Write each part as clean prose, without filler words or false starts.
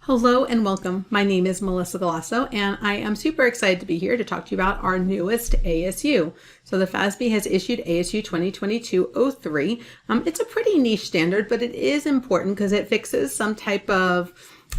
Hello and welcome. My name is Melissa Galasso, and I am super excited to be here to talk to you about our newest ASU. So the FASB has issued ASU 2022-03. It's a pretty niche standard, but it is important because it fixes some type of,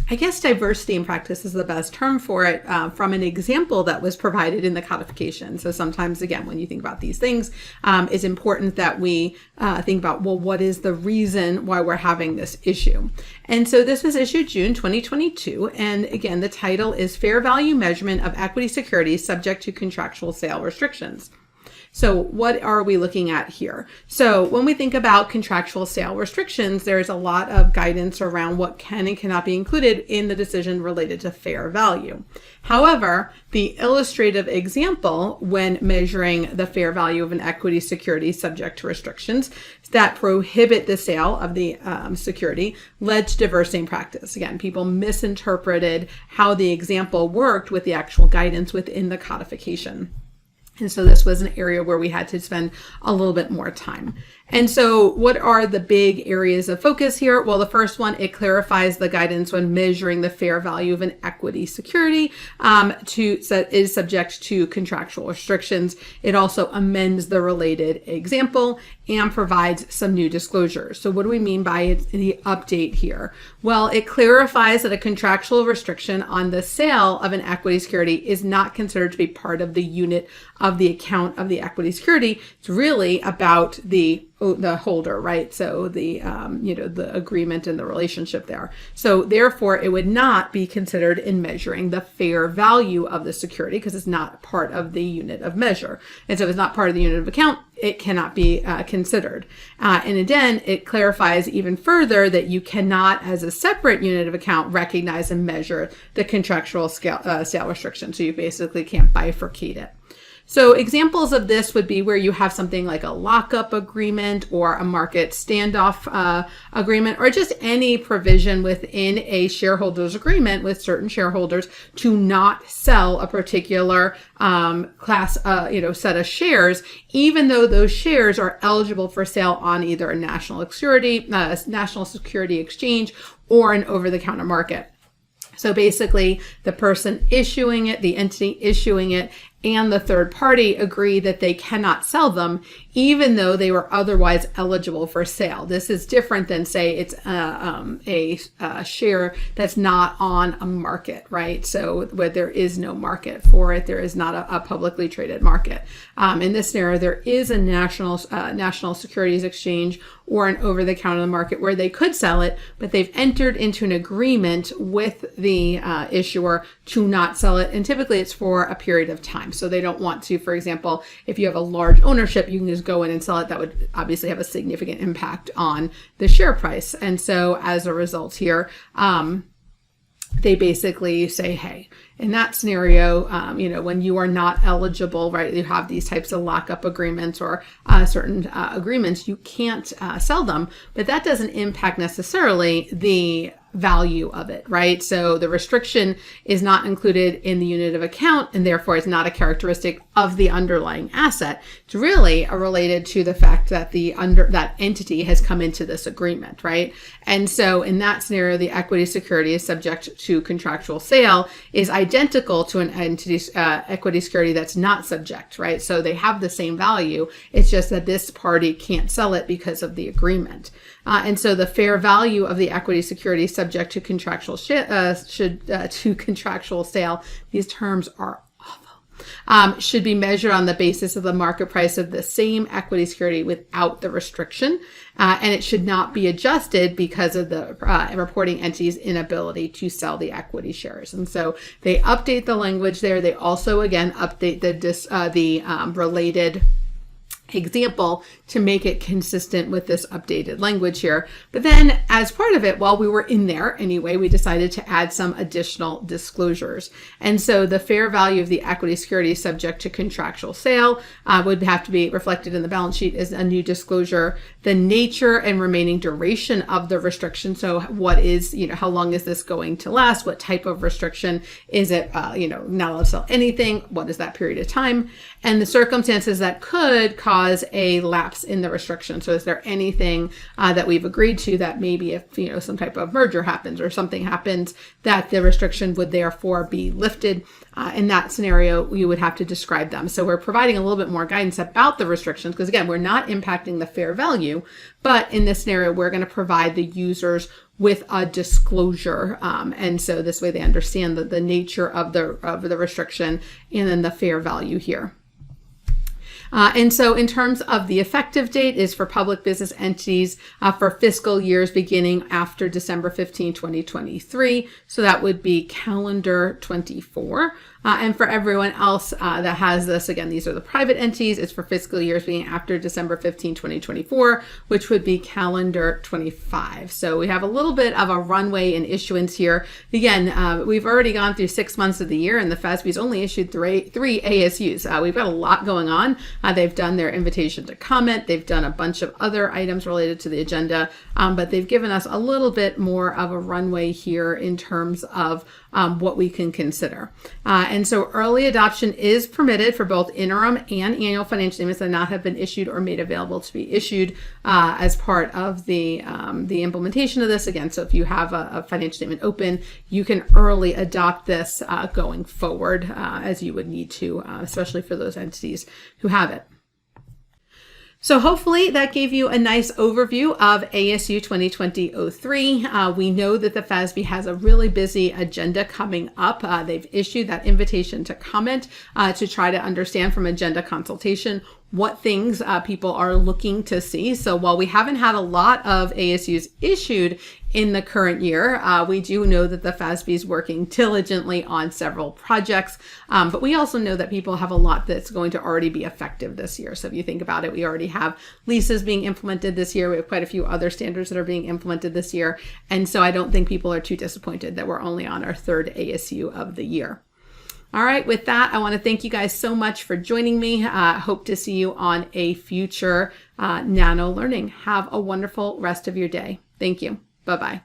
diversity in practice is the best term for it, from an example that was provided in the codification. So sometimes, again, when you think about these things, it's important that we think about, well, what is the reason why we're having this issue? And so this was issued June 2022. And again, the title is Fair Value Measurement of Equity Securities Subject to Contractual Sale Restrictions. So what are we looking at here? So when we think about contractual sale restrictions, there's a lot of guidance around what can and cannot be included in the decision related to fair value. However, the illustrative example when measuring the fair value of an equity security subject to restrictions that prohibit the sale of the security led to diversity in practice. Again, people misinterpreted how the example worked with the actual guidance within the codification. And so this was an area where we had to spend a little bit more time. And so what are the big areas of focus here? Well, the first one, it clarifies the guidance when measuring the fair value of an equity security is subject to contractual restrictions. It also amends the related example and provides some new disclosures. So what do we mean by the update here? Well, it clarifies that a contractual restriction on the sale of an equity security is not considered to be part of the unit of the account of the equity security. It's really about the holder, right? So the agreement and the relationship there. So therefore, it would not be considered in measuring the fair value of the security because it's not part of the unit of measure. And so if it's not part of the unit of account, it cannot be considered. And again, it clarifies even further that you cannot, as a separate unit of account, recognize and measure the contractual sale restriction. So you basically can't bifurcate it. So examples of this would be where you have something like a lockup agreement or a market standoff agreement, or just any provision within a shareholders agreement with certain shareholders to not sell a particular set of shares, even though those shares are eligible for sale on either a national security exchange or an over-the-counter market. So basically, the person issuing it, the entity issuing it, and the third party agree that they cannot sell them, even though they were otherwise eligible for sale. This is different than, say, it's a share that's not on a market, right? So where there is no market for it, there is not a publicly traded market. In this scenario, there is a national securities exchange or an over-the-counter market where they could sell it, but they've entered into an agreement with the issuer to not sell it, and typically it's for a period of time. So they don't want to, for example, if you have a large ownership, you can just go in and sell it. That would obviously have a significant impact on the share price. And so as a result here, they basically say, hey, in that scenario, when you are not eligible, right, you have these types of lockup agreements or certain agreements, you can't sell them, but that doesn't impact necessarily the value of it, right? So the restriction is not included in the unit of account, and therefore it's not a characteristic of the underlying asset. It's really related to the fact that that entity has come into this agreement, right? And so in that scenario, the equity security is subject to contractual sale is identical to an entity's equity security that's not subject, right? So they have the same value. It's just that this party can't sell it because of the agreement. And so the fair value of the equity security subject to contractual contractual sale, these terms are awful, should be measured on the basis of the market price of the same equity security without the restriction, and it should not be adjusted because of the reporting entity's inability to sell the equity shares. And so they update the language there. They also, again, update the related example to make it consistent with this updated language here. But then as part of it, while we were in there anyway, we decided to add some additional disclosures. And so the fair value of the equity security subject to contractual sale would have to be reflected in the balance sheet as a new disclosure. The nature and remaining duration of the restriction. So what is, how long is this going to last? What type of restriction is it, not allowed to sell anything? What is that period of time? And the circumstances that could cause cause a lapse in the restriction. So is there anything that we've agreed to that maybe if, some type of merger happens or something happens, that the restriction would therefore be lifted? In that scenario, you would have to describe them. So we're providing a little bit more guidance about the restrictions because, again, we're not impacting the fair value, but in this scenario, we're going to provide the users with a disclosure. And so this way they understand the nature of the restriction and then the fair value here. And so in terms of the effective date is for public business entities for fiscal years beginning after December 15, 2023. So that would be calendar 24. And for everyone else that has this, again, these are the private entities. It's for fiscal years being after December 15, 2024, which would be calendar 25. So we have a little bit of a runway in issuance here. Again, we've already gone through 6 months of the year and the FASB's only issued three ASUs. We've got a lot going on. They've done their invitation to comment. They've done a bunch of other items related to the agenda, but they've given us a little bit more of a runway here in terms of what we can consider. And so early adoption is permitted for both interim and annual financial statements that not have been issued or made available to be issued as part of the implementation of this. Again, so if you have a financial statement open, you can early adopt this going forward as you would need to, especially for those entities who have it. So hopefully that gave you a nice overview of ASU 2020-03. We know that the FASB has a really busy agenda coming up. They've issued that invitation to comment to try to understand from agenda consultation what things people are looking to see. So while we haven't had a lot of ASUs issued in the current year, we do know that the FASB is working diligently on several projects, but we also know that people have a lot that's going to already be effective this year. So if you think about it, we already have leases being implemented this year. We have quite a few other standards that are being implemented this year. And so I don't think people are too disappointed that we're only on our third ASU of the year. All right, with that, I want to thank you guys so much for joining me. Hope to see you on a future Nano Learning. Have a wonderful rest of your day. Thank you. Bye-bye.